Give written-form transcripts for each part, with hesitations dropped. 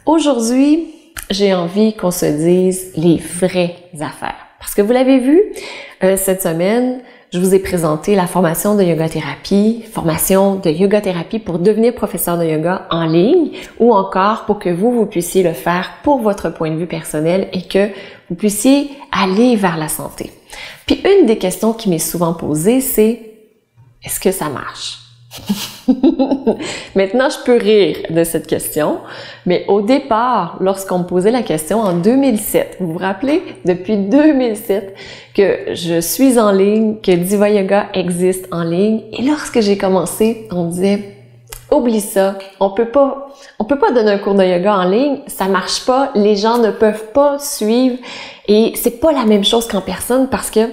Aujourd'hui, j'ai envie qu'on se dise les vraies affaires. Parce que vous l'avez vu, cette semaine, je vous ai présenté la formation de yoga thérapie, formation de yoga thérapie pour devenir professeur de yoga en ligne ou encore pour que vous puissiez le faire pour votre point de vue personnel et que vous puissiez aller vers la santé. Puis une des questions qui m'est souvent posée, c'est « Est-ce que ça marche? » Maintenant, je peux rire de cette question, mais au départ, lorsqu'on me posait la question en 2007, vous vous rappelez, depuis 2007, que je suis en ligne, que Diva Yoga existe en ligne, et lorsque j'ai commencé, on me disait « Oublie ça, on peut pas donner un cours de yoga en ligne, ça marche pas, les gens ne peuvent pas suivre, et c'est pas la même chose qu'en personne parce que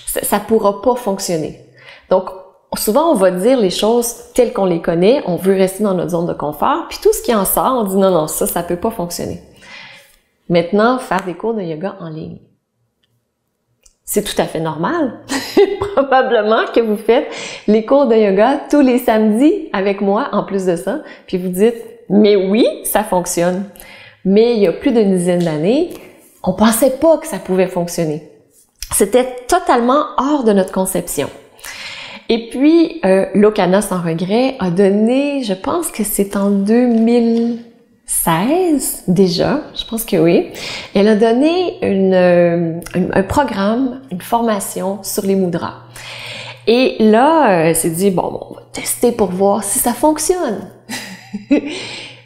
ça pourra pas fonctionner. » Donc, souvent, on va dire les choses telles qu'on les connaît, on veut rester dans notre zone de confort, puis tout ce qui en sort, on dit non, ça peut pas fonctionner. Maintenant, faire des cours de yoga en ligne. C'est tout à fait normal. Probablement que vous faites les cours de yoga tous les samedis avec moi, en plus de ça, puis vous dites, mais oui, ça fonctionne. Mais il y a plus d'une dizaine d'années, on pensait pas que ça pouvait fonctionner. C'était totalement hors de notre conception. Et puis, Lokana sans regret a donné, je pense que c'est en 2016 déjà, je pense que oui, elle a donné un programme, une formation sur les mudras. Et là, elle s'est dit, bon, on va tester pour voir si ça fonctionne.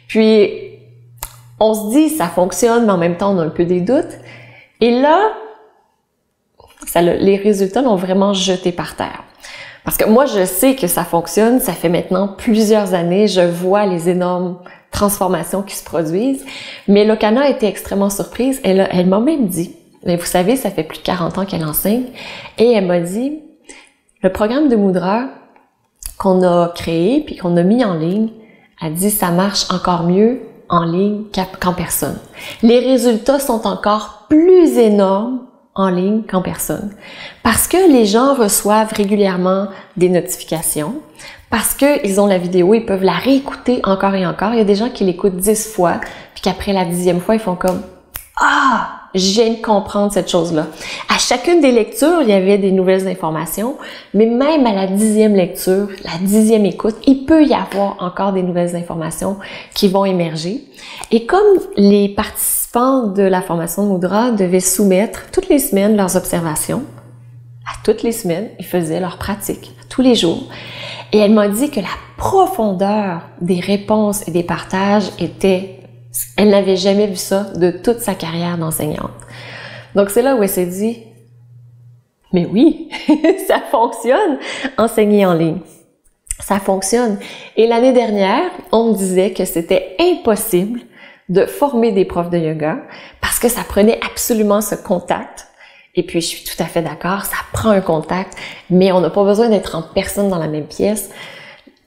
Puis, on se dit, ça fonctionne, mais en même temps, on a un peu des doutes. Et là, les résultats l'ont vraiment jeté par terre. Parce que moi, je sais que ça fonctionne, ça fait maintenant plusieurs années, je vois les énormes transformations qui se produisent, mais Lokana a été extrêmement surprise. Elle m'a même dit, mais vous savez, ça fait plus de 40 ans qu'elle enseigne, et elle m'a dit, le programme de Mudra qu'on a créé puis qu'on a mis en ligne, elle dit, ça marche encore mieux en ligne qu'en personne. Les résultats sont encore plus énormes en ligne qu'en personne. Parce que les gens reçoivent régulièrement des notifications, parce qu'ils ont la vidéo, ils peuvent la réécouter encore et encore. Il y a des gens qui l'écoutent 10 fois, puis qu'après la 10e fois, ils font comme « Ah! Je viens de comprendre cette chose-là. » À chacune des lectures, il y avait des nouvelles informations, mais même à la 10e lecture, la 10e écoute, il peut y avoir encore des nouvelles informations qui vont émerger. Et comme les participants de la formation de Mudra devaient soumettre toutes les semaines leurs observations, à toutes les semaines, ils faisaient leur pratique, tous les jours. Et elle m'a dit que la profondeur des réponses et des partages était... Elle n'avait jamais vu ça de toute sa carrière d'enseignante. Donc c'est là où elle s'est dit, mais oui, ça fonctionne, enseigner en ligne. Ça fonctionne. Et l'année dernière, on me disait que c'était impossible de former des profs de yoga parce que ça prenait absolument ce contact. Et puis, je suis tout à fait d'accord, ça prend un contact, mais on n'a pas besoin d'être en personne dans la même pièce.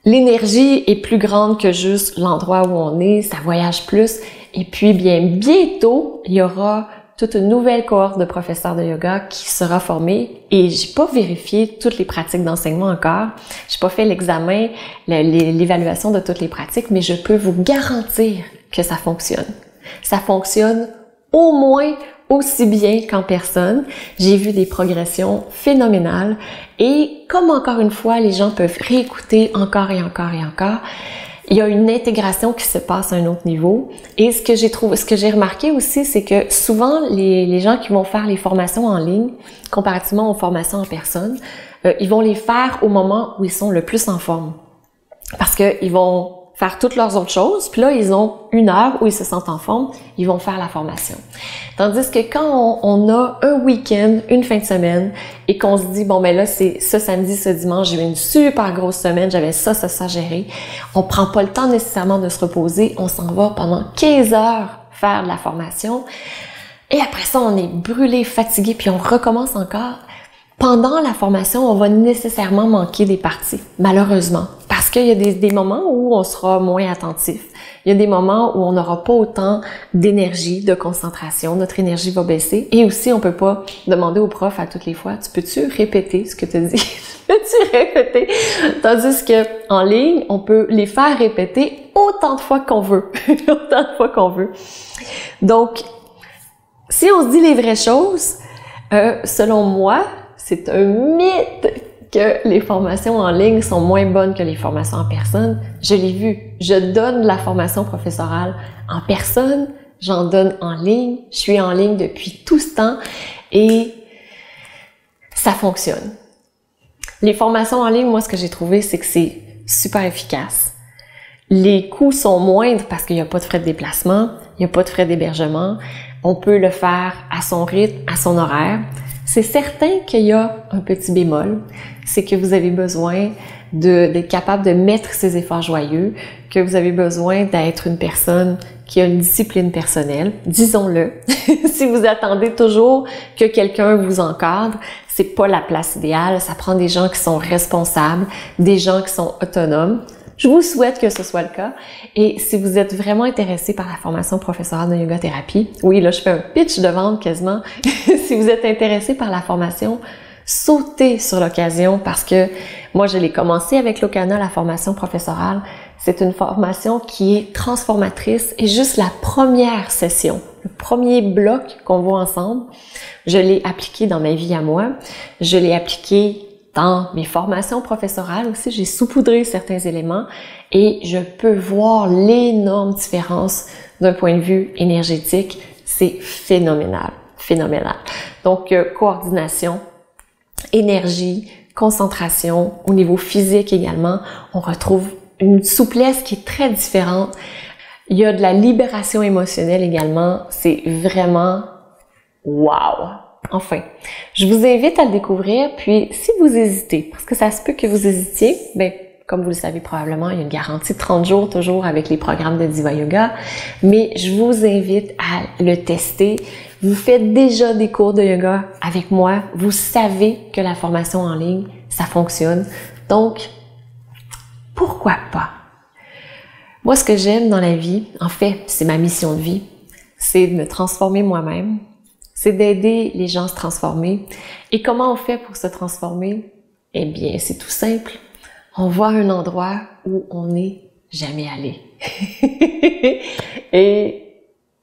L'énergie est plus grande que juste l'endroit où on est, ça voyage plus. Et puis, bien, bientôt, il y aura toute une nouvelle cohorte de professeurs de yoga qui sera formée. Et j'ai pas vérifié toutes les pratiques d'enseignement encore. J'ai pas fait l'examen, l'évaluation de toutes les pratiques, mais je peux vous garantir que ça fonctionne. Ça fonctionne au moins aussi bien qu'en personne. J'ai vu des progressions phénoménales et comme encore une fois, les gens peuvent réécouter encore et encore et encore, il y a une intégration qui se passe à un autre niveau. Et ce que j'ai remarqué aussi, c'est que souvent, les gens qui vont faire les formations en ligne, comparativement aux formations en personne, ils vont les faire au moment où ils sont le plus en forme. Parce qu'ils vont faire toutes leurs autres choses, puis là, ils ont une heure où ils se sentent en forme, ils vont faire la formation. Tandis que quand on a un week-end, une fin de semaine, et qu'on se dit, bon, ben là, c'est ce samedi, ce dimanche, j'ai eu une super grosse semaine, j'avais ça géré, on prend pas le temps nécessairement de se reposer, on s'en va pendant 15 heures faire de la formation, et après ça, on est brûlé, fatigué, puis on recommence encore. Pendant la formation, on va nécessairement manquer des parties, malheureusement, parce Parce qu'il y a des moments où on sera moins attentif. Il y a des moments où on n'aura pas autant d'énergie, de concentration. Notre énergie va baisser. Et aussi, on peut pas demander au prof à toutes les fois, tu peux-tu répéter ce que tu dis? Peux-tu répéter? Tandis que en ligne, on peut les faire répéter autant de fois qu'on veut. Autant de fois qu'on veut. Donc, si on se dit les vraies choses, selon moi, c'est un mythe que les formations en ligne sont moins bonnes que les formations en personne. Je l'ai vu. Je donne la formation professorale en personne, j'en donne en ligne. Je suis en ligne depuis tout ce temps et ça fonctionne. Les formations en ligne, moi, ce que j'ai trouvé, c'est que c'est super efficace. Les coûts sont moindres parce qu'il n'y a pas de frais de déplacement, il n'y a pas de frais d'hébergement. On peut le faire à son rythme, à son horaire. C'est certain qu'il y a un petit bémol, c'est que vous avez besoin d'être capable de mettre ses efforts joyeux, que vous avez besoin d'être une personne qui a une discipline personnelle, disons-le. Si vous attendez toujours que quelqu'un vous encadre, c'est pas la place idéale. Ça prend des gens qui sont responsables, des gens qui sont autonomes. Je vous souhaite que ce soit le cas. Et si vous êtes vraiment intéressé par la formation professorale de yoga thérapie, oui, là, je fais un pitch de vente quasiment. Si vous êtes intéressé par la formation, sautez sur l'occasion parce que moi, je l'ai commencé avec l'Okana, la formation professorale. C'est une formation qui est transformatrice et juste la première session, le premier bloc qu'on voit ensemble, je l'ai appliqué dans ma vie à moi. Je l'ai appliqué dans mes formations professorales aussi, j'ai saupoudré certains éléments et je peux voir l'énorme différence d'un point de vue énergétique. C'est phénoménal, phénoménal. Donc, coordination, énergie, concentration, au niveau physique également, on retrouve une souplesse qui est très différente. Il y a de la libération émotionnelle également. C'est vraiment wow! Enfin, je vous invite à le découvrir, puis si vous hésitez, parce que ça se peut que vous hésitiez, ben comme vous le savez probablement, il y a une garantie de 30 jours toujours avec les programmes de Diva Yoga, mais je vous invite à le tester. Vous faites déjà des cours de yoga avec moi, vous savez que la formation en ligne, ça fonctionne, donc pourquoi pas? Moi, ce que j'aime dans la vie, en fait, c'est ma mission de vie, c'est de me transformer moi-même, c'est d'aider les gens à se transformer. Et comment on fait pour se transformer? Eh bien, c'est tout simple. On va à un endroit où on n'est jamais allé. Et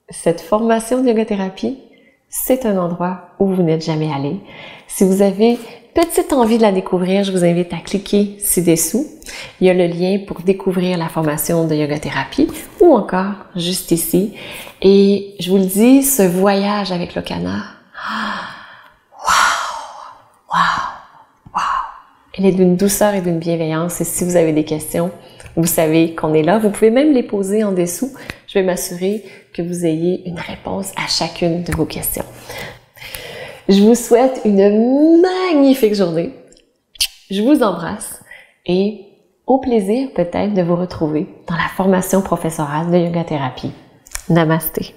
cette formation de yoga thérapie, c'est un endroit où vous n'êtes jamais allé. Si vous avez petite envie de la découvrir, je vous invite à cliquer ci-dessous. Il y a le lien pour découvrir la formation de yoga thérapie ou encore juste ici. Et je vous le dis, ce voyage avec l'Okana, wow! Elle est d'une douceur et d'une bienveillance. Et si vous avez des questions, vous savez qu'on est là. Vous pouvez même les poser en dessous. Je vais m'assurer que vous ayez une réponse à chacune de vos questions. Je vous souhaite une magnifique journée. Je vous embrasse et au plaisir peut-être de vous retrouver dans la formation professorale de yoga thérapie. Namasté.